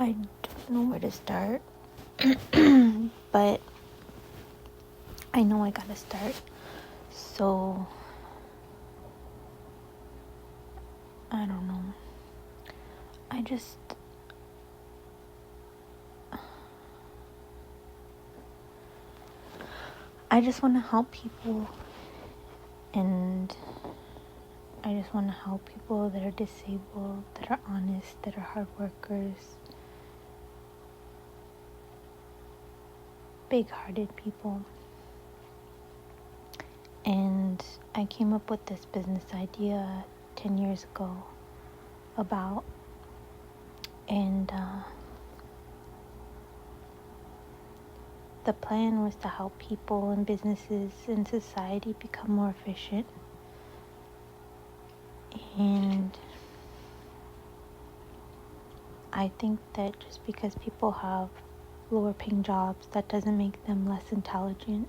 I don't know where to start, but I know I gotta start. So, I don't know. I just want to help people, and I just want to help people that are disabled, that are honest, that are hard workers, big-hearted people. And I came up with this business idea 10 years ago the plan was to help people and businesses and society become more efficient. And I think that just because people have lower paying jobs, that doesn't make them less intelligent.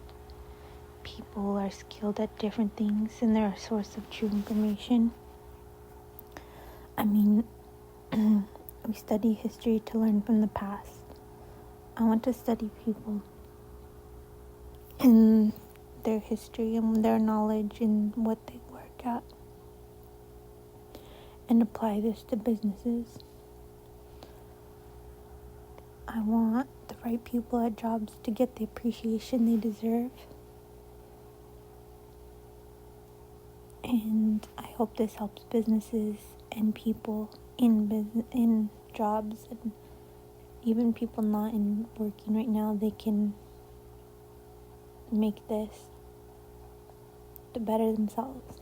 People are skilled at different things and they're a source of true information. I mean, we study history to learn from the past. I want to study people and their history and their knowledge and what they work at, and apply this to businesses. I want the right people at jobs to get the appreciation they deserve. And I hope this helps businesses and people in jobs, and even people not in working right now, they can make this to better themselves.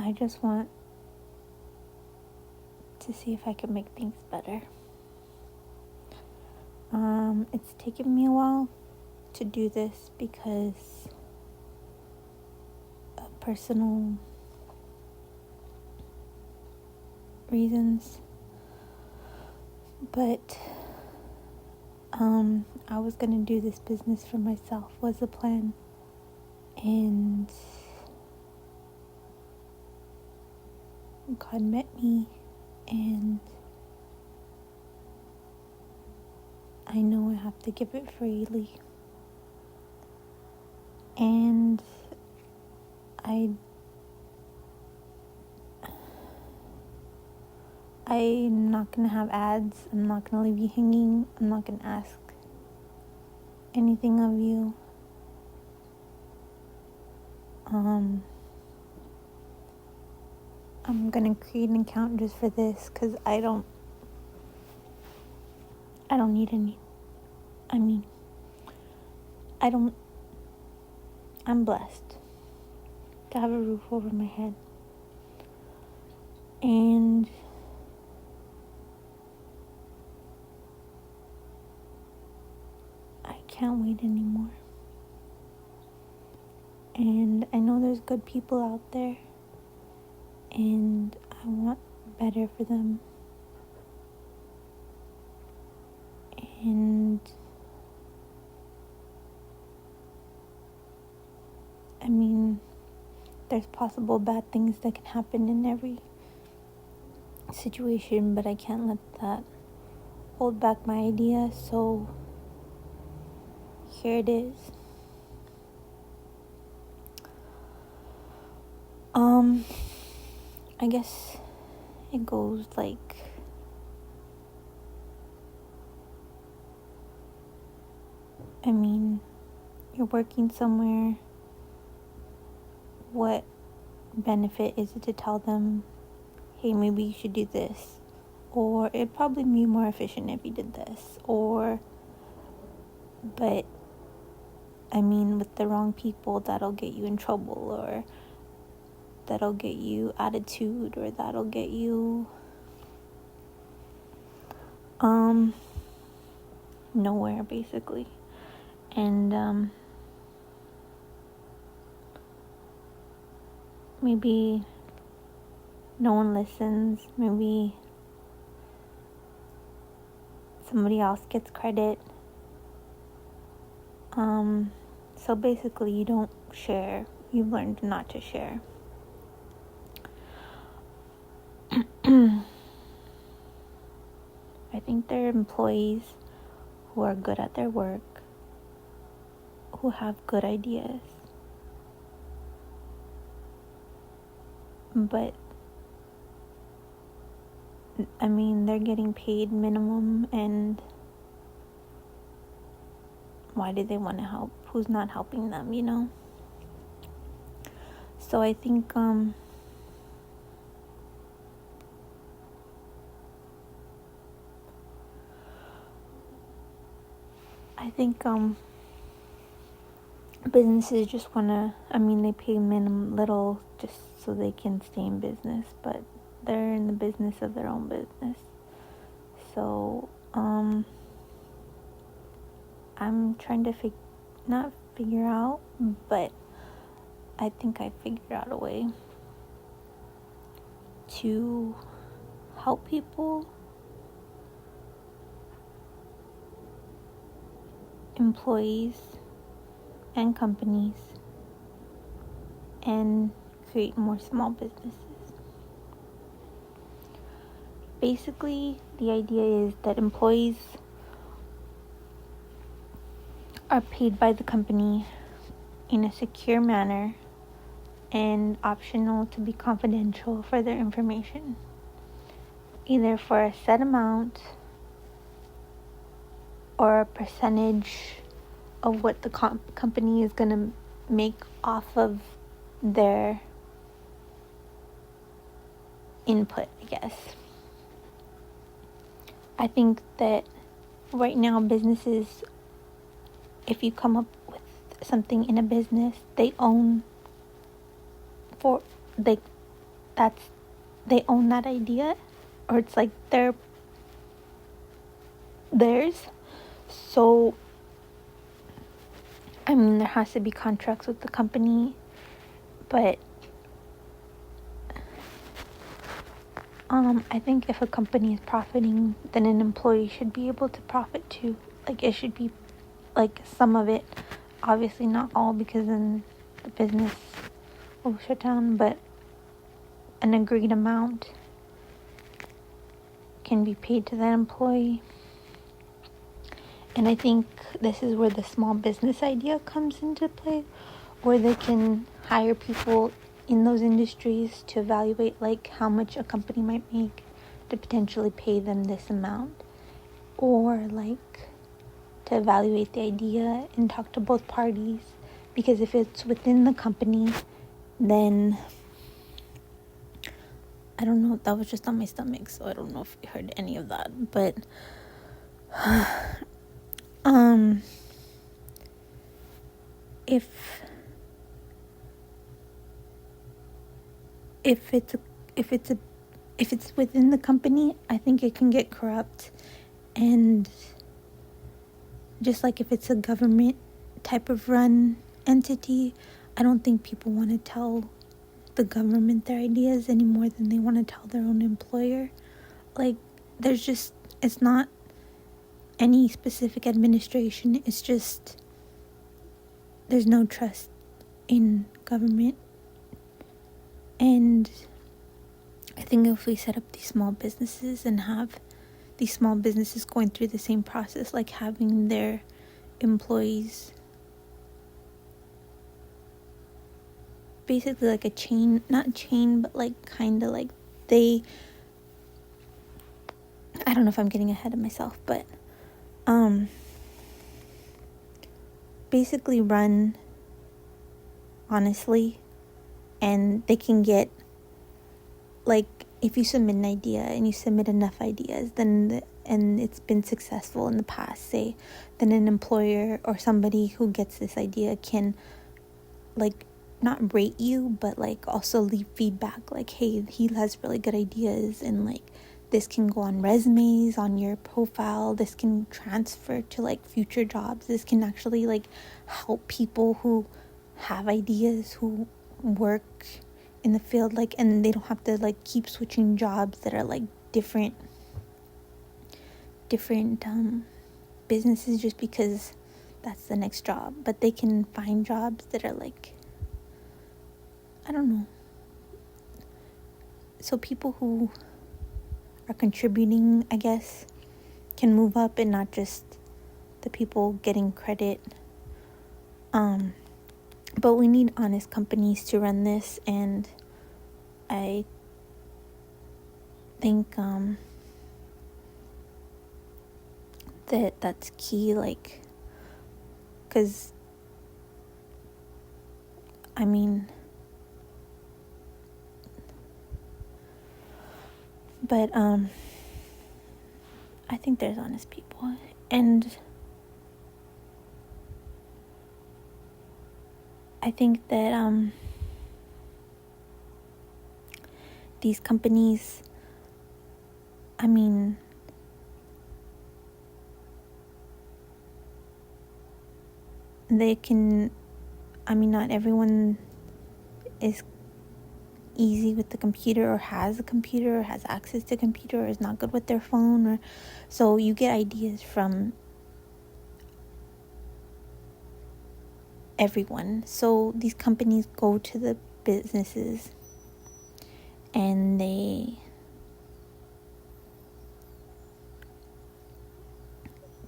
I just want to see if I can make things better. It's taken me a while to do this because of personal reasons, but I was gonna do this business for myself was the plan, and God met me, and I know I have to give it freely, and I'm not gonna have ads. I'm not gonna leave you hanging. I'm not gonna ask anything of you. I'm gonna create an account just for this because I don't need any. I'm blessed to have a roof over my head, and I can't wait anymore. And I know there's good people out there, and I want better for them. And there's possible bad things that can happen in every situation, but I can't let that hold back my idea, so here it is. I guess it goes like, you're working somewhere. What benefit is it to tell them, hey, maybe you should do this, or it'd probably be more efficient if you did this, but with the wrong people, that'll get you in trouble, or that'll get you attitude, or that'll get you nowhere, basically. And maybe no one listens. Maybe somebody else gets credit. So basically you don't share you've learned not to share. I think there are employees who are good at their work, who have good ideas, but I mean, they're getting paid minimum, and why do they want to help? Who's not helping them, you know? So I think businesses just want to, they pay minimum little just so they can stay in business, but they're in the business of their own business. So I'm trying to not figure out, but I think I figured out a way to help people, employees, and companies, and create more small businesses. Basically, the idea is that employees are paid by the company in a secure manner and optional to be confidential for their information, either for a set amount or a percentage of what the company is going to make off of their input, I guess. I think that right now businesses, if you come up with something in a business, they own that idea, or it's like theirs. So there has to be contracts with the company, but I think if a company is profiting, then an employee should be able to profit too. Like, it should be like some of it, obviously not all, because then the business will shut down, but an agreed amount can be paid to that employee. And I think this is where the small business idea comes into play, where they can hire people in those industries to evaluate like how much a company might make to potentially pay them this amount, or like to evaluate the idea and talk to both parties, because if it's within the company, then I don't know, that was just on my stomach, so I don't know if you heard any of that, but if it's within the company, I think it can get corrupt. And just like if it's a government type of run entity, I don't think people want to tell the government their ideas any more than they want to tell their own employer. Like, it's not any specific administration, it's just there's no trust in government. And I think if we set up these small businesses and have these small businesses going through the same process, like having their employees basically like a chain, not chain, but like kind of like I don't know if I'm getting ahead of myself, but basically run honestly, and they can get, like, if you submit an idea and you submit enough ideas, then and it's been successful in the past, say, then an employer or somebody who gets this idea can, like, not rate you, but like also leave feedback, like, hey, he has really good ideas, and like this can go on resumes, on your profile, this can transfer to like future jobs, this can actually like help people who have ideas, who work in the field, like, and they don't have to like keep switching jobs that are like different businesses just because that's the next job, but they can find jobs that are like I don't know. So people who are contributing, I guess, can move up and not just the people getting credit. But we need honest companies to run this, and I think that's key, like, because I mean, but I think there's honest people, and I think that these companies, I mean, they can, I mean, not everyone is easy with the computer, or has a computer, or has access to a computer, or is not good with their phone, or so you get ideas from everyone. So these companies go to the businesses and they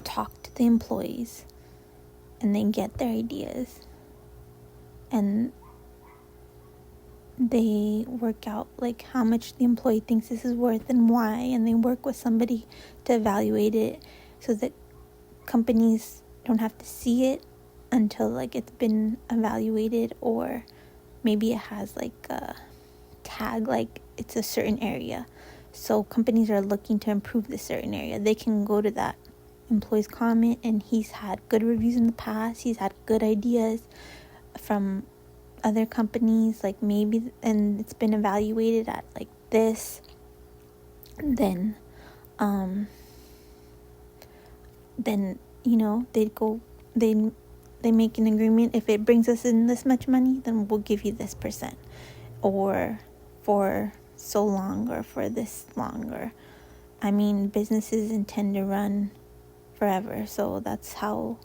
talk to the employees and they get their ideas and they work out like how much the employee thinks this is worth and why, and they work with somebody to evaluate it so that companies don't have to see it until like it's been evaluated, or maybe it has like a tag like it's a certain area. So companies are looking to improve this certain area. They can go to that employee's comment, and he's had good reviews in the past. He's had good ideas from other companies, like maybe, and it's been evaluated at like this. Then you know, they make an agreement. If it brings us in this much money, then we'll give you this percent, or for so long, or for this long, or I mean, businesses intend to run forever, so that's how,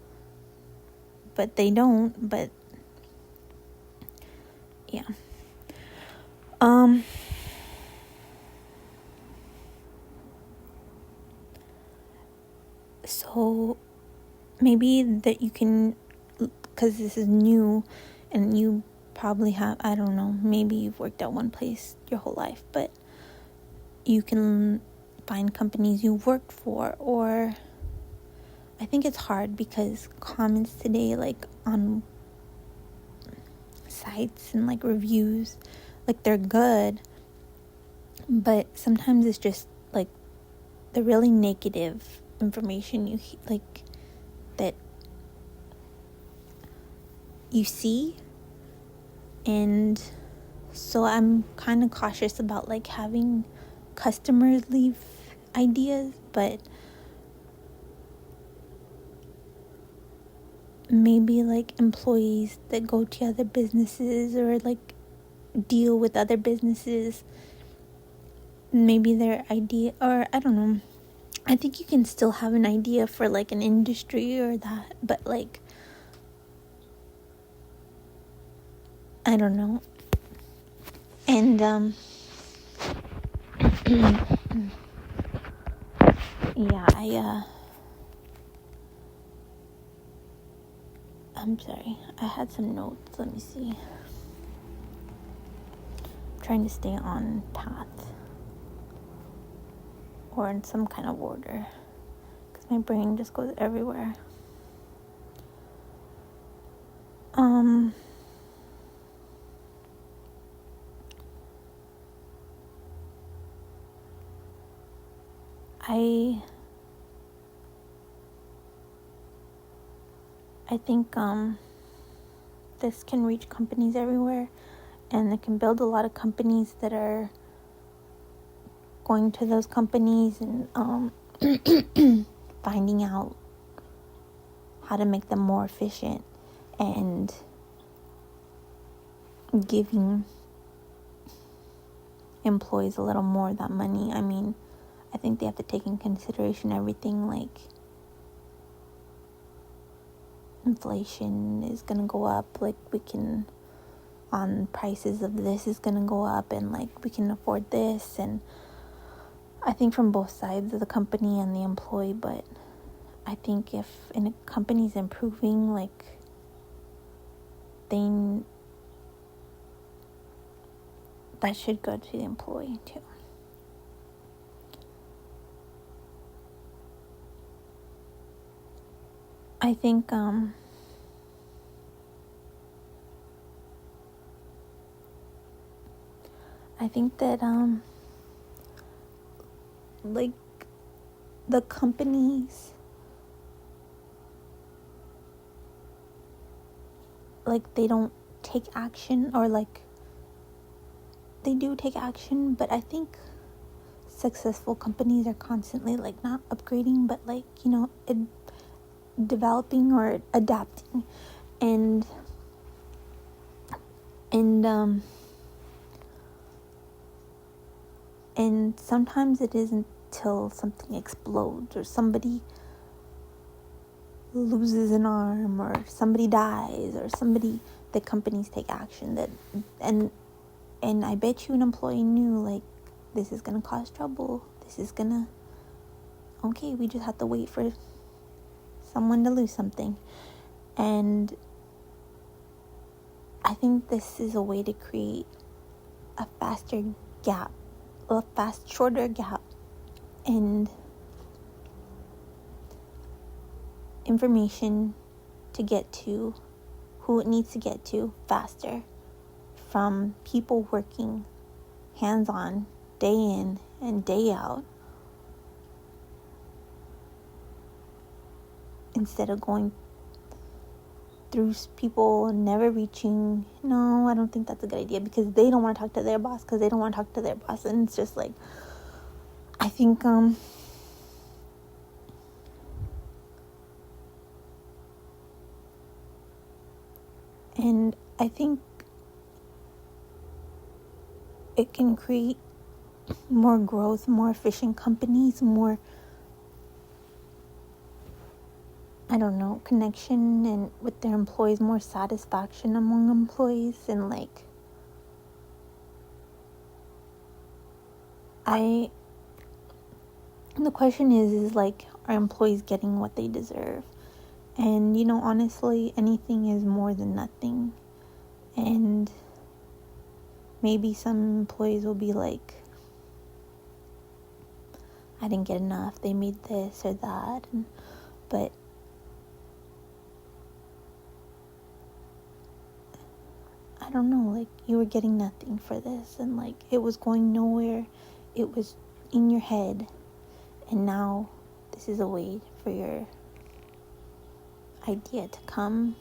but they don't, but yeah. So maybe that you can, because this is new and you probably have, I don't know, maybe you've worked at one place your whole life, but you can find companies you've worked for. Or I think it's hard because comments today, like on sites and like reviews, like they're good, but sometimes it's just like the really negative information you like that you see. And so I'm kind of cautious about like having customers leave ideas, but maybe like employees that go to other businesses or like deal with other businesses, maybe their idea, or I don't know, I think you can still have an idea for like an industry or that, but like I don't know. And yeah, I'm sorry, I had some notes, let me see. I'm trying to stay on path or in some kind of order, because my brain just goes everywhere. I think this can reach companies everywhere, and it can build a lot of companies that are going to those companies and finding out how to make them more efficient and giving employees a little more of that money. I mean, I think they have to take in consideration everything, like inflation is gonna go up, like we can on prices of this is gonna go up, and like we can afford this. And I think from both sides of the company and the employee, but I think if a company's improving, like that should go to the employee too. I think that like the companies, like they don't take action, or like they do take action, but I think successful companies are constantly like not upgrading, but like, you know, developing or adapting. And sometimes it isn't till something explodes, or somebody loses an arm, or somebody dies, or that companies take action. That and I bet you an employee knew, like, this is gonna cause trouble, we just have to wait for someone to lose something. And I think this is a way to create a shorter gap in information to get to who it needs to get to faster, from people working hands-on day in and day out, instead of going through people and never reaching. No, I don't think that's a good idea, because they don't want to talk to their boss, and it's just like, I think and I think it can create more growth, more efficient companies, more, I don't know, connection and with their employees, more satisfaction among employees. And like, the question is like, are employees getting what they deserve? And, you know, honestly, anything is more than nothing. And maybe some employees will be like, I didn't get enough, they made this or that. But I don't know, like, you were getting nothing for this, and like, it was going nowhere, it was in your head, and now this is a way for your idea to come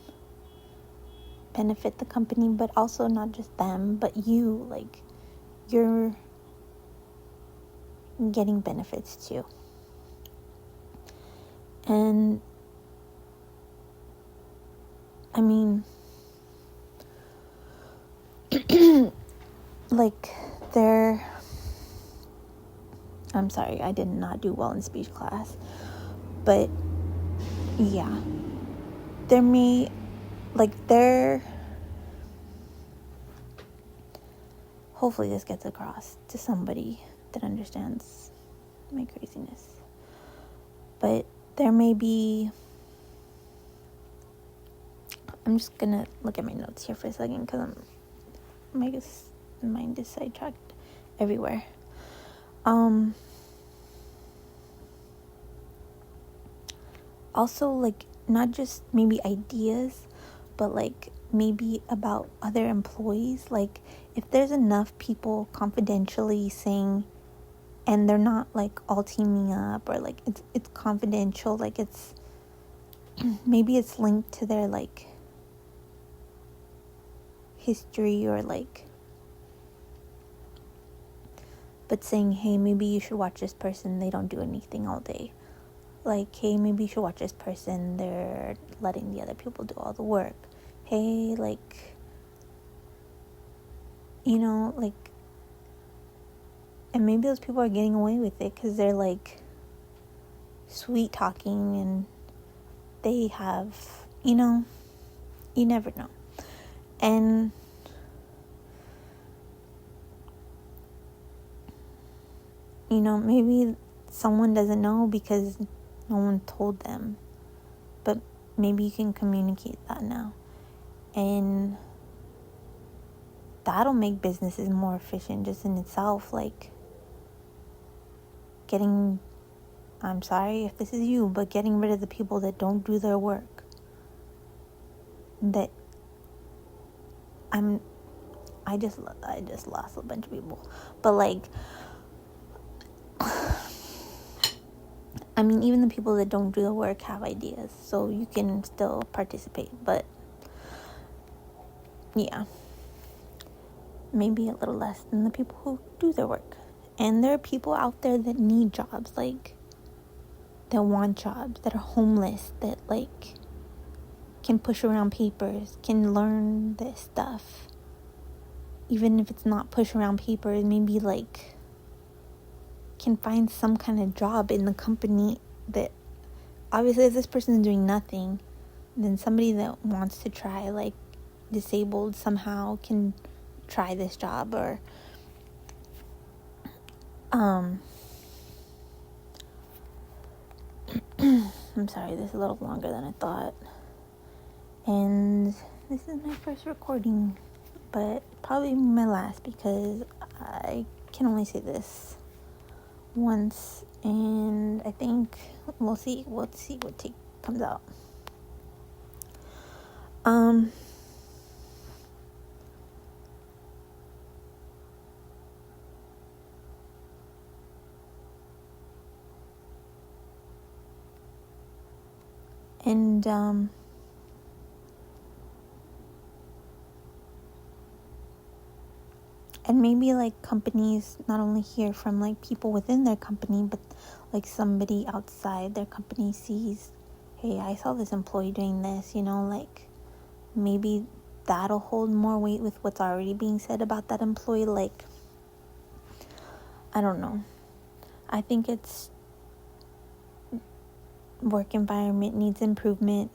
benefit the company, but also not just them, but you, like, you're getting benefits too. And I mean, like, I'm sorry, I did not do well in speech class, but yeah, hopefully this gets across to somebody that understands my craziness. But there may be, I'm just gonna look at my notes here for a second, because my mind is sidetracked everywhere. Also, like, not just maybe ideas, but like maybe about other employees. Like, if there's enough people confidentially saying, and they're not like all teaming up, or like it's confidential, like it's maybe it's linked to their like history, or like, but saying, hey, maybe you should watch this person, they don't do anything all day. Like, hey, maybe you should watch this person, they're letting the other people do all the work. Hey, like, you know, like, and maybe those people are getting away with it because they're like sweet talking, and they have, you know, you never know. And maybe someone doesn't know because no one told them, but maybe you can communicate that now, and that'll make businesses more efficient just in itself. Like I'm sorry if this is you, but getting rid of the people that don't do their work. That I just lost a bunch of people, but like, I mean, even the people that don't do the work have ideas, so you can still participate. But yeah, maybe a little less than the people who do their work. And there are people out there that need jobs, like that want jobs, that are homeless, that like can push around papers, can learn this stuff. Even if it's not push around papers, maybe like can find some kind of job in the company. That obviously, if this person is doing nothing, then somebody that wants to try, like disabled somehow, can try this job. Or I'm sorry, this is a little longer than I thought, and this is my first recording, but probably my last, because I can only say this once, and I think we'll see what comes out. And maybe like companies not only hear from like people within their company, but like somebody outside their company sees, hey, I saw this employee doing this, like maybe that'll hold more weight with what's already being said about that employee. Like, I don't know. I think it's work environment needs improvement.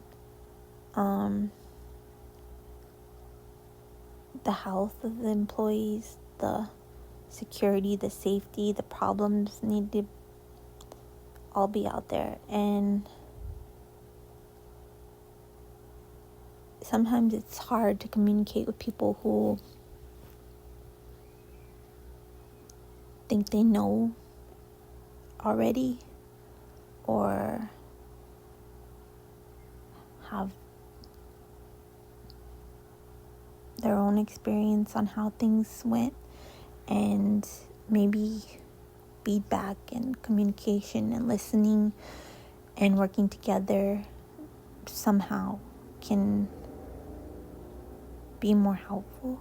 The health of the employees, the security, the safety, the problems need to all be out there. And sometimes it's hard to communicate with people who think they know already, or have their own experience on how things went, and maybe feedback and communication and listening and working together somehow can be more helpful.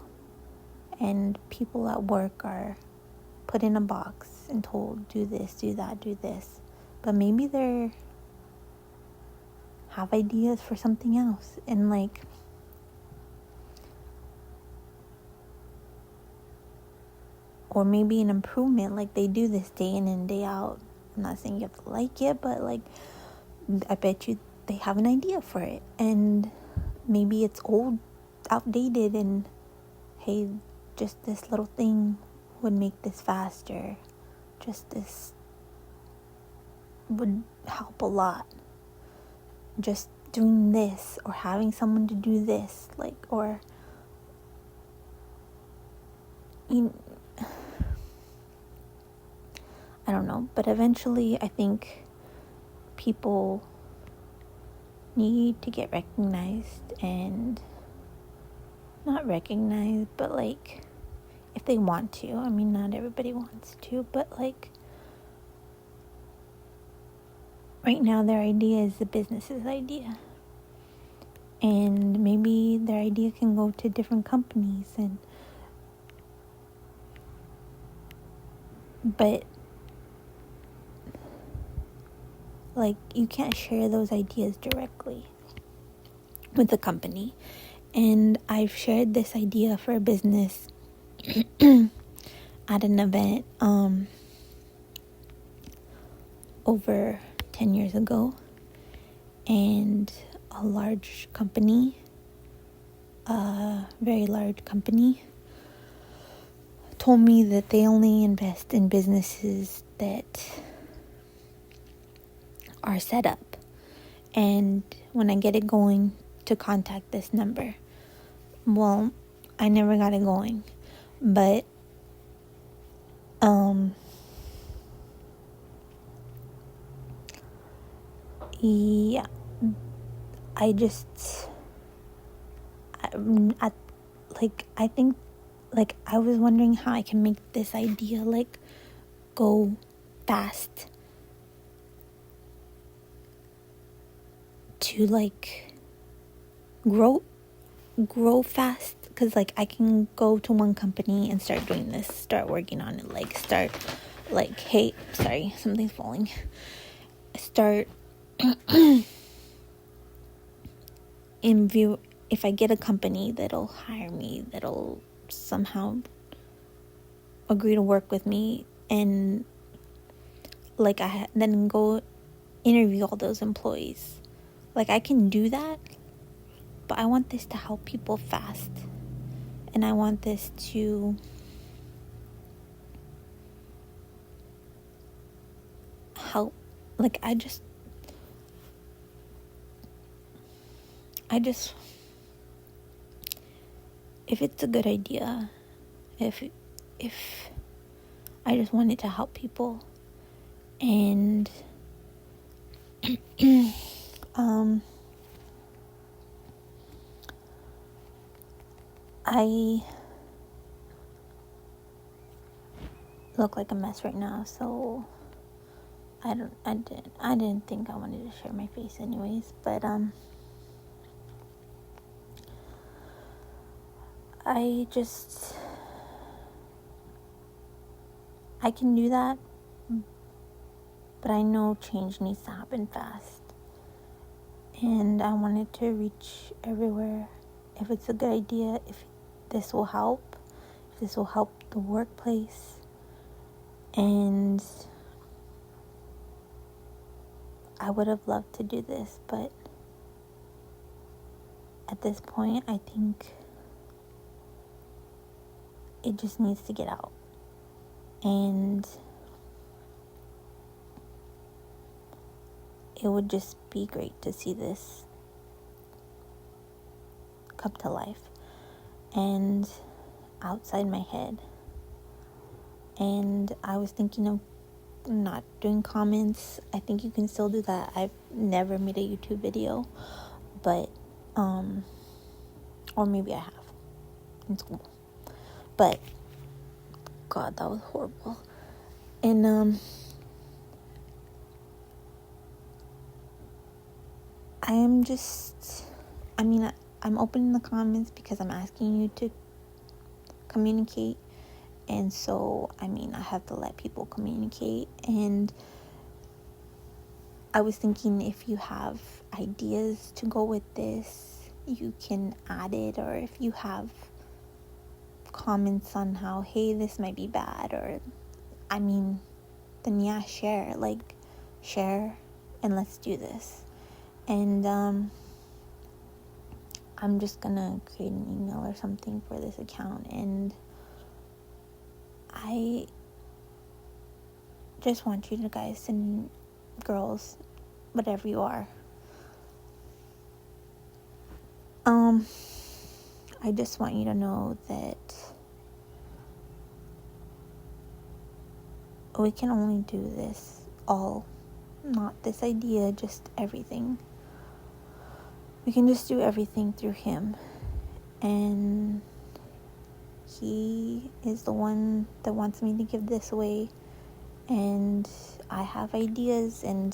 And people at work are put in a box and told, do this, do that, do this, but maybe they have ideas for something else, and like, or maybe an improvement, like they do this day in and day out. I'm not saying you have to like it, but like, I bet you they have an idea for it, and maybe it's old, outdated, and hey, just this little thing would make this faster, just this would help a lot, just doing this, or having someone to do this, like, or I don't know. But eventually I think people need to get recognized, and not recognized, but like, if they want to. I mean, not everybody wants to, but like, right now their idea is the business's idea, and maybe their idea can go to different companies, but like, you can't share those ideas directly with the company. And I've shared this idea for a business at an event over 10 years ago, and a large company, a very large company, told me that they only invest in businesses that are set up. And when I get it going, to contact this number. Well, I never got it going. But, yeah, I think, like, I was wondering how I can make this idea, like, go fast to, like, grow fast, because, like, I can go to one company and start doing this, start working on it, like, start, like, hey, sorry, something's falling, start in view, if I get a company that'll hire me, that'll somehow agree to work with me, and, like, then go interview all those employees. Like, I can do that, but I want this to help people fast. And I want this to help. Like, I just if it's a good idea, if I just want it to help people. And I look like a mess right now, so I didn't think I wanted to share my face anyways, but I can do that, but I know change needs to happen fast, and I want it to reach everywhere. If it's a good idea, if this will help the workplace, and I would have loved to do this, but at this point, I think it just needs to get out. And it would just be great to see this come to life and outside my head. And I was thinking of not doing comments. I think you can still do that. I've never made a YouTube video, but or maybe I have in school, but God, that was horrible. And I'm opening the comments because I'm asking you to communicate. And so, I have to let people communicate. And I was thinking, if you have ideas to go with this, you can add it. Or if you have comments on how, hey, this might be bad, or, then yeah, share, and let's do this. And I'm just gonna create an email or something for this account, and I just want you guys and girls, whatever you are, I just want you to know that we can only do this all, not this idea, just everything. We can just do everything through him, and he is the one that wants me to give this away. And I have ideas, and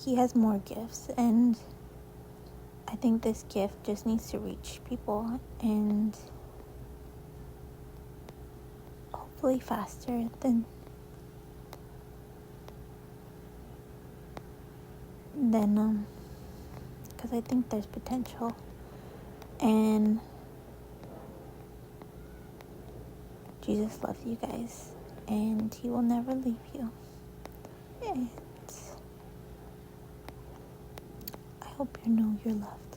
he has more gifts, and I think this gift just needs to reach people, and hopefully faster than because I think there's potential, and Jesus loves you guys, and he will never leave you. And I hope you know you're loved.